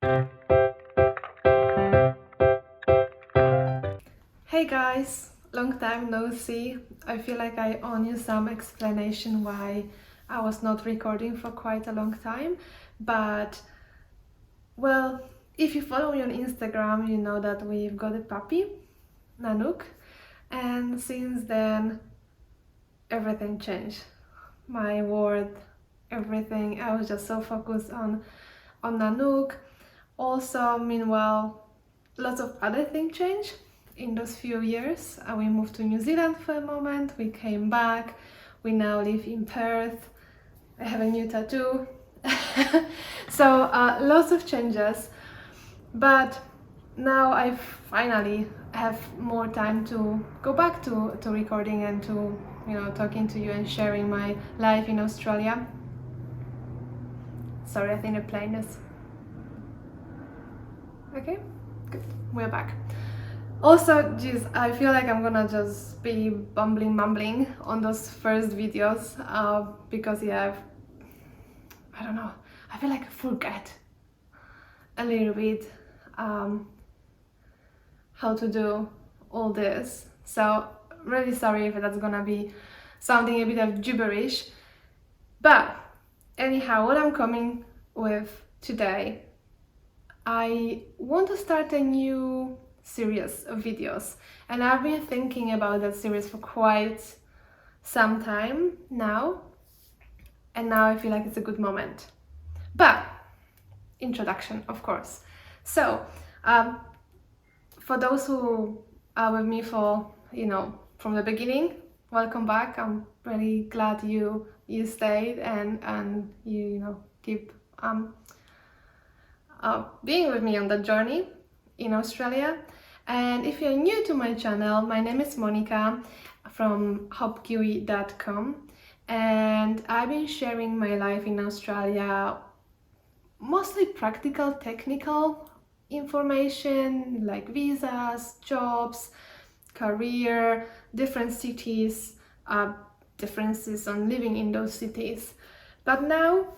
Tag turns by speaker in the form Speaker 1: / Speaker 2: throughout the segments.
Speaker 1: Hey guys, long time no see. I feel like I owe you some explanation why I was not recording for quite a long time, but well, if you follow me on Instagram, you know that we've got a puppy, Nanook, and since then everything changed. My world, everything. I was just so focused on Nanook. Also, meanwhile, lots of other things changed in those few years. We moved to New Zealand for a moment, we came back, we now live in Perth. I have a new tattoo. So lots of changes, but now I finally have more time to go back to recording and to talking to you and sharing my life in Australia. Sorry, I think the plane is okay. Good, we're back. Also, geez, I feel like I'm gonna just be mumbling on those first videos because yeah, I don't know, I feel like I forget a little bit how to do all this. So really sorry if that's gonna be sounding a bit of gibberish. But anyhow, what I'm coming with today, I want to start a new series of videos, and I've been thinking about that series for quite some time now, and now I feel like it's a good moment. But introduction, of course. So for those who are with me for from the beginning, welcome back. I'm really glad you stayed and you keep being with me on the journey in Australia. And if you're new to my channel, my name is Monika from hopkiwi.com, and I've been sharing my life in Australia, mostly practical, technical information like visas, jobs, career, different cities, differences on living in those cities. But now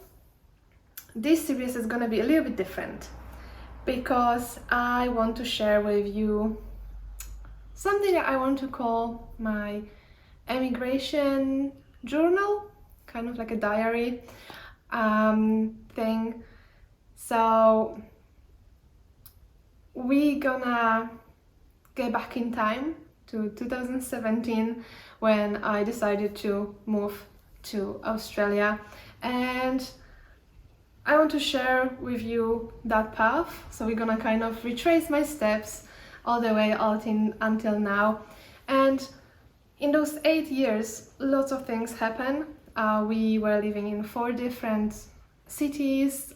Speaker 1: this series is gonna be a little bit different because I want to share with you something that I want to call my emigration journal, kind of like a diary thing. So we're gonna get back in time to 2017 when I decided to move to Australia, and I want to share with you that path. So we're gonna kind of retrace my steps all the way until now. And in those 8 years, lots of things happened. We were living in 4 different cities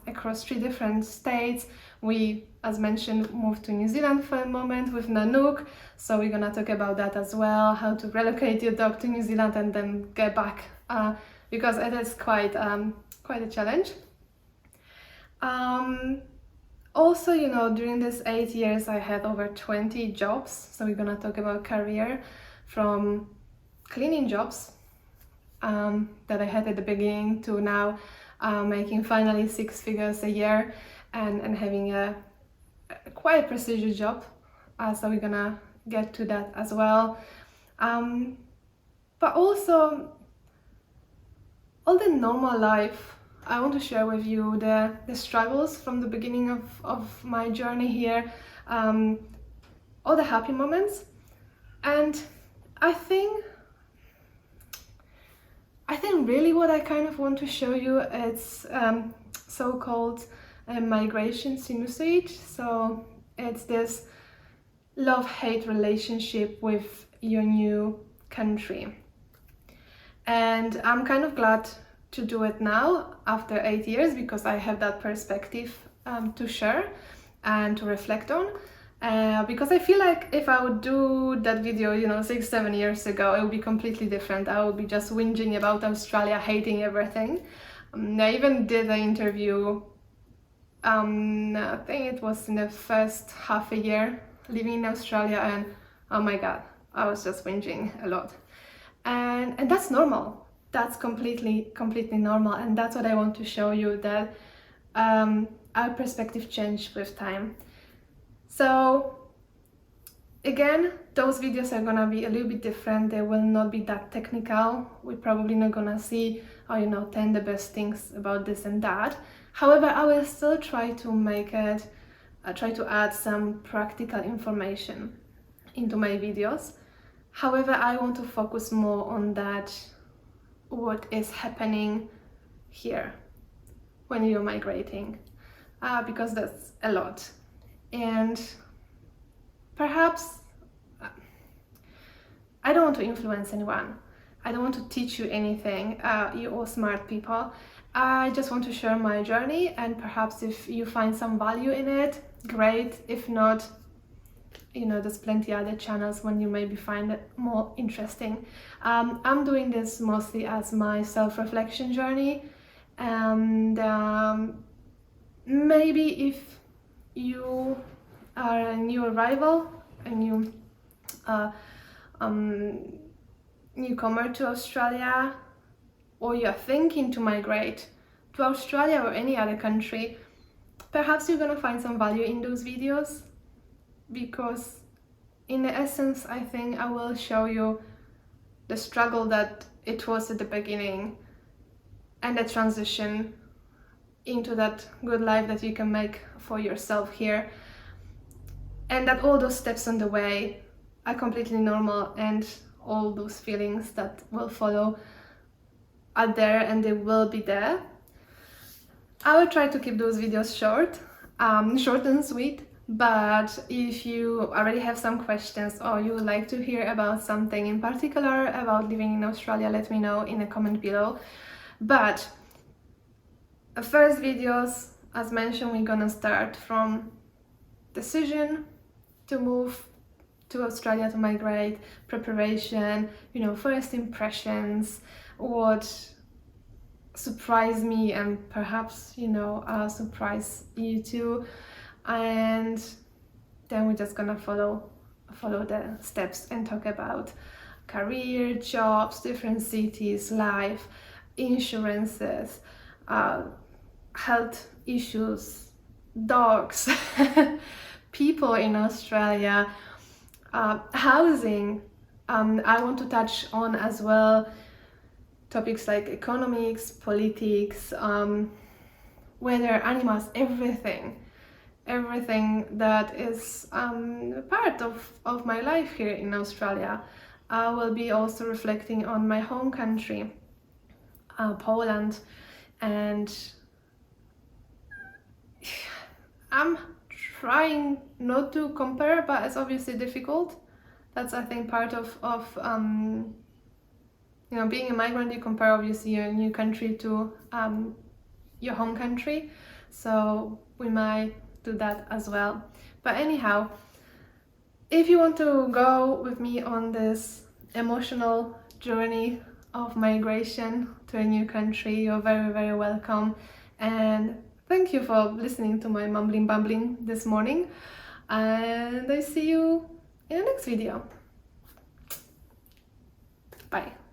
Speaker 1: across 3 different states. We, as mentioned, moved to New Zealand for a moment with Nanook, so we're gonna talk about that as well, how to relocate your dog to New Zealand and then get back, because it is quite a challenge. Also, during these 8 years I had over 20 jobs, so we're gonna talk about career, from cleaning jobs that I had at the beginning to now making finally 6 figures a year and having a quite prestigious job. So we're gonna get to that as well. But also all the normal life. I want to share with you the struggles from the beginning of my journey here, all the happy moments, and I think really what I kind of want to show you is so-called migration sinusoid. So it's this love-hate relationship with your new country, and I'm kind of glad to do it now after 8 years because I have that perspective to share and to reflect on, because I feel like if I would do that video 6-7 years ago, it would be completely different. I would be just whinging about Australia, hating everything. I even did an interview, I think it was in the first half a year living in Australia, and oh my god, I was just whinging a lot, and that's normal. That's completely normal, and that's what I want to show you, that our perspective changed with time. So again, those videos are gonna be a little bit different. They will not be that technical. We're probably not gonna see, 10 the best things about this and that. However, I will still try to make it, try to add some practical information into my videos. However, I want to focus more on that, what is happening here when you're migrating, because that's a lot. And perhaps I don't want to influence anyone. I don't want to teach you anything. You're all smart people. I just want to share my journey, and perhaps if you find some value in it, great. If not, there's plenty other channels when you maybe find it more interesting. I'm doing this mostly as my self-reflection journey, and maybe if you are a new arrival, a new newcomer to Australia, or you're thinking to migrate to Australia or any other country, perhaps you're gonna find some value in those videos, because in the essence, I think I will show you the struggle that it was at the beginning and the transition into that good life that you can make for yourself here, and that all those steps on the way are completely normal, and all those feelings that will follow are there, and they will be there. I will try to keep those videos short and sweet, but if you already have some questions or you would like to hear about something in particular about living in Australia, let me know in a comment below. But first videos, as mentioned, we're gonna start from decision to move to Australia, to migrate, preparation, first impressions, what surprised me and perhaps, surprise you too. And then we're just gonna follow the steps and talk about career, jobs, different cities, life, insurances, health issues, dogs, people in Australia, housing. I want to touch on as well topics like economics, politics, weather, animals, everything that is part of my life here in Australia. I will be also reflecting on my home country, Poland, and I'm trying not to compare, but it's obviously difficult. That's, I think, part of being a migrant. You compare obviously your new country to your home country, so we might do that as well. But anyhow, if you want to go with me on this emotional journey of migration to a new country, you're very, very welcome. And thank you for listening to my mumbling bumbling this morning, and I see you in the next video. Bye.